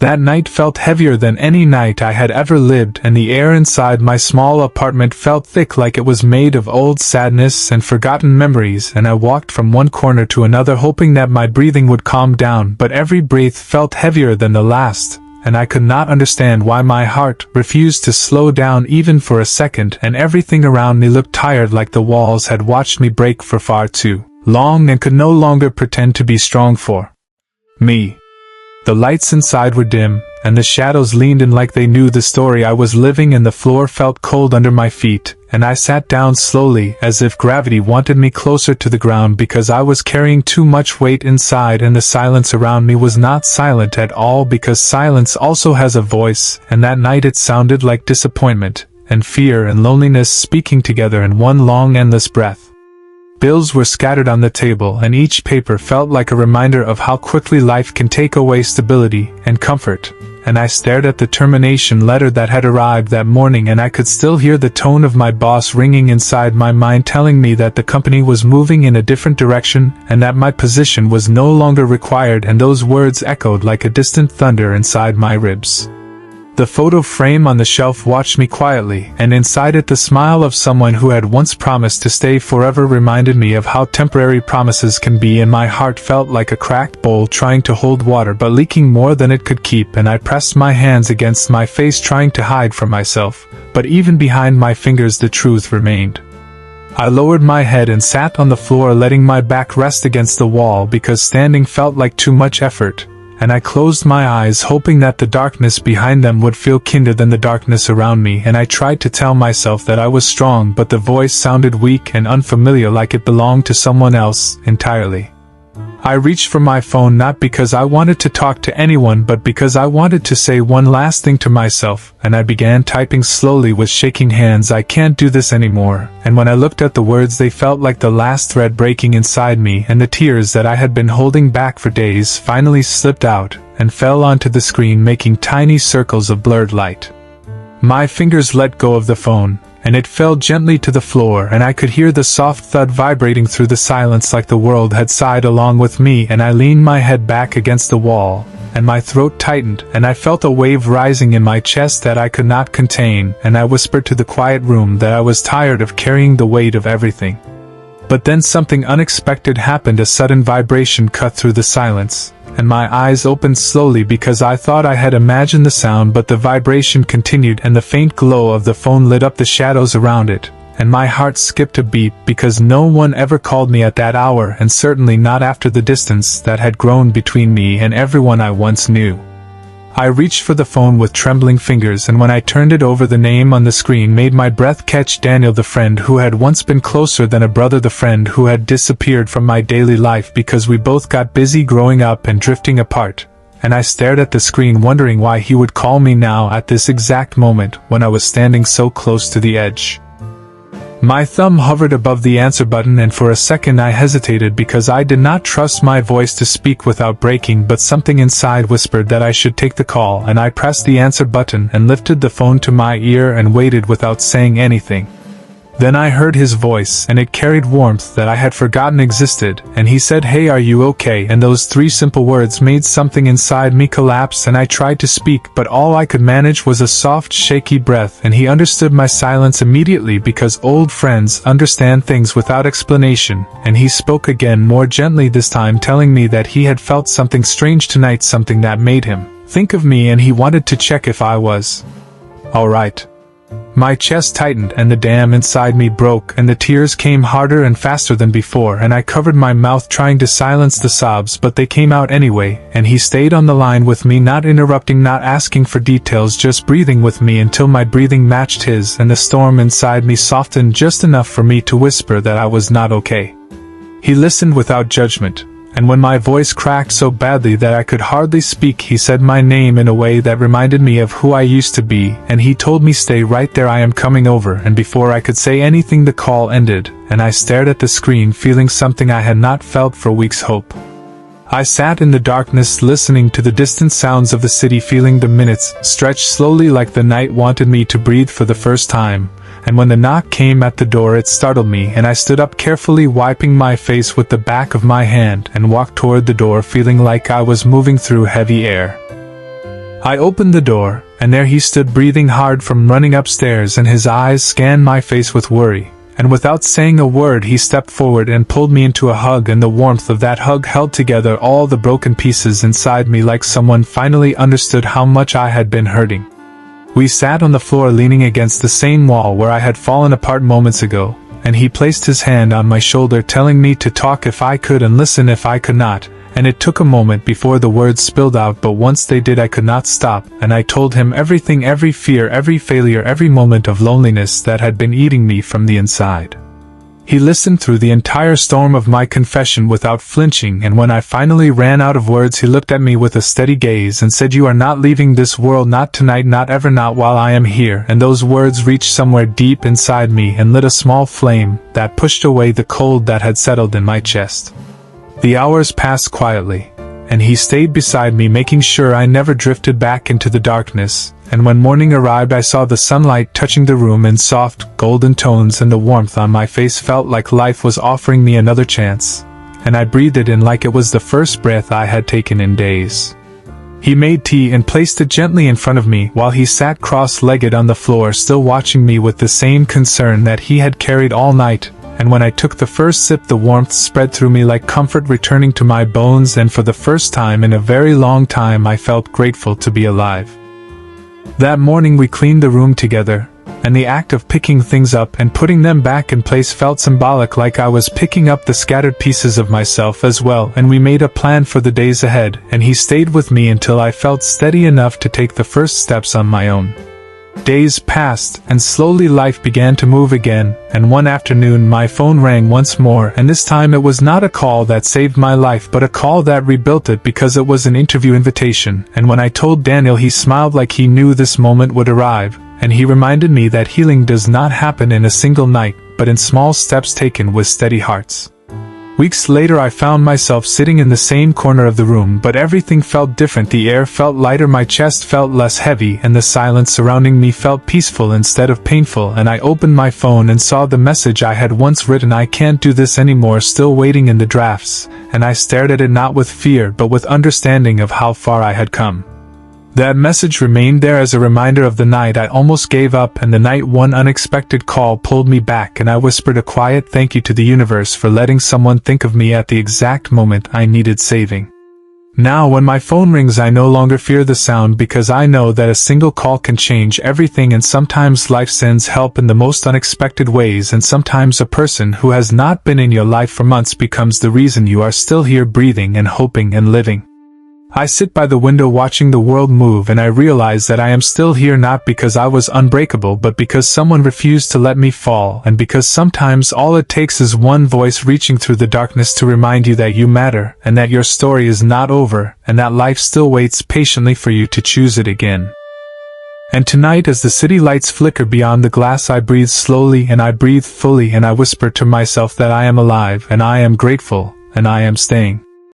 That night felt heavier than any night I had ever lived, and the air inside my small apartment felt thick like it was made of old sadness and forgotten memories, and I walked from one corner to another hoping that my breathing would calm down, but every breath felt heavier than the last, and I could not understand why my heart refused to slow down even for a second, and everything around me looked tired, like the walls had watched me break for far too long and could no longer pretend to be strong for me. The lights inside were dim, and the shadows leaned in like they knew the story I was living, and the floor felt cold under my feet, and I sat down slowly, as if gravity wanted me closer to the ground because I was carrying too much weight inside, and the silence around me was not silent at all because silence also has a voice, and that night it sounded like disappointment, and fear and loneliness speaking together in one long endless breath. Bills were scattered on the table, and each paper felt like a reminder of how quickly life can take away stability and comfort, and I stared at the termination letter that had arrived that morning, and I could still hear the tone of my boss ringing inside my mind, telling me that the company was moving in a different direction and that my position was no longer required, and those words echoed like a distant thunder inside my ribs. The photo frame on the shelf watched me quietly, and inside it the smile of someone who had once promised to stay forever reminded me of how temporary promises can be, and my heart felt like a cracked bowl trying to hold water but leaking more than it could keep, and I pressed my hands against my face trying to hide from myself, but even behind my fingers the truth remained. I lowered my head and sat on the floor, letting my back rest against the wall because standing felt like too much effort, and I closed my eyes hoping that the darkness behind them would feel kinder than the darkness around me, and I tried to tell myself that I was strong, but the voice sounded weak and unfamiliar, like it belonged to someone else entirely. I reached for my phone not because I wanted to talk to anyone but because I wanted to say one last thing to myself, and I began typing slowly with shaking hands. I can't do this anymore, and when I looked at the words they felt like the last thread breaking inside me, and the tears that I had been holding back for days finally slipped out and fell onto the screen, making tiny circles of blurred light. My fingers let go of the phone, and it fell gently to the floor, and I could hear the soft thud vibrating through the silence like the world had sighed along with me, and I leaned my head back against the wall, and my throat tightened, and I felt a wave rising in my chest that I could not contain, and I whispered to the quiet room that I was tired of carrying the weight of everything. But then something unexpected happened. A sudden vibration cut through the silence, and my eyes opened slowly because I thought I had imagined the sound, but the vibration continued, and the faint glow of the phone lit up the shadows around it, and my heart skipped a beat because no one ever called me at that hour, and certainly not after the distance that had grown between me and everyone I once knew. I reached for the phone with trembling fingers, and when I turned it over, the name on the screen made my breath catch. Daniel, the friend who had once been closer than a brother, the friend who had disappeared from my daily life because we both got busy growing up and drifting apart, and I stared at the screen wondering why he would call me now at this exact moment when I was standing so close to the edge. My thumb hovered above the answer button, and for a second I hesitated because I did not trust my voice to speak without breaking, but something inside whispered that I should take the call, and I pressed the answer button and lifted the phone to my ear and waited without saying anything. Then I heard his voice, and it carried warmth that I had forgotten existed, and he said, "Hey, are you okay?" And those three simple words made something inside me collapse, and I tried to speak, but all I could manage was a soft, shaky breath, and he understood my silence immediately because old friends understand things without explanation, and he spoke again, more gently this time, telling me that he had felt something strange tonight, something that made him think of me, and he wanted to check if I was all right. My chest tightened, and the dam inside me broke, and the tears came harder and faster than before, and I covered my mouth trying to silence the sobs, but they came out anyway, and he stayed on the line with me, not interrupting, not asking for details, just breathing with me until my breathing matched his, and the storm inside me softened just enough for me to whisper that I was not okay. He listened without judgment, and when my voice cracked so badly that I could hardly speak, he said my name in a way that reminded me of who I used to be, and he told me, "Stay right there, I am coming over," and before I could say anything the call ended, and I stared at the screen feeling something I had not felt for weeks: hope. I sat in the darkness listening to the distant sounds of the city, feeling the minutes stretch slowly like the night wanted me to breathe for the first time. And when the knock came at the door, it startled me, and I stood up carefully, wiping my face with the back of my hand, and walked toward the door feeling like I was moving through heavy air. I opened the door, and there he stood breathing hard from running upstairs, and his eyes scanned my face with worry. And without saying a word he stepped forward and pulled me into a hug, and the warmth of that hug held together all the broken pieces inside me like someone finally understood how much I had been hurting. We sat on the floor leaning against the same wall where I had fallen apart moments ago, and he placed his hand on my shoulder telling me to talk if I could and listen if I could not, and it took a moment before the words spilled out, but once they did I could not stop, and I told him everything, every fear, every failure, every moment of loneliness that had been eating me from the inside. He listened through the entire storm of my confession without flinching, and when I finally ran out of words he looked at me with a steady gaze and said, "You are not leaving this world, not tonight, not ever, not while I am here." And those words reached somewhere deep inside me and lit a small flame that pushed away the cold that had settled in my chest. The hours passed quietly, and he stayed beside me making sure I never drifted back into the darkness, and when morning arrived I saw the sunlight touching the room in soft, golden tones, and the warmth on my face felt like life was offering me another chance, and I breathed it in like it was the first breath I had taken in days. He made tea and placed it gently in front of me while he sat cross-legged on the floor, still watching me with the same concern that he had carried all night. And when I took the first sip the warmth spread through me like comfort returning to my bones, and for the first time in a very long time I felt grateful to be alive. That morning we cleaned the room together, and the act of picking things up and putting them back in place felt symbolic, like I was picking up the scattered pieces of myself as well, and we made a plan for the days ahead, and he stayed with me until I felt steady enough to take the first steps on my own. Days passed, and slowly life began to move again, and one afternoon my phone rang once more, and this time it was not a call that saved my life but a call that rebuilt it, because it was an interview invitation. And when I told Daniel he smiled like he knew this moment would arrive, and he reminded me that healing does not happen in a single night, but in small steps taken with steady hearts. Weeks later I found myself sitting in the same corner of the room, but everything felt different. The air felt lighter, my chest felt less heavy, and the silence surrounding me felt peaceful instead of painful. And I opened my phone and saw the message I had once written, "I can't do this anymore," still waiting in the drafts, and I stared at it not with fear but with understanding of how far I had come. That message remained there as a reminder of the night I almost gave up, and the night one unexpected call pulled me back, and I whispered a quiet thank you to the universe for letting someone think of me at the exact moment I needed saving. Now when my phone rings I no longer fear the sound, because I know that a single call can change everything, and sometimes life sends help in the most unexpected ways, and sometimes a person who has not been in your life for months becomes the reason you are still here, breathing and hoping and living. I sit by the window watching the world move, and I realize that I am still here not because I was unbreakable but because someone refused to let me fall, and because sometimes all it takes is one voice reaching through the darkness to remind you that you matter, and that your story is not over, and that life still waits patiently for you to choose it again. And tonight as the city lights flicker beyond the glass I breathe slowly and I breathe fully, and I whisper to myself that I am alive and I am grateful and I am staying.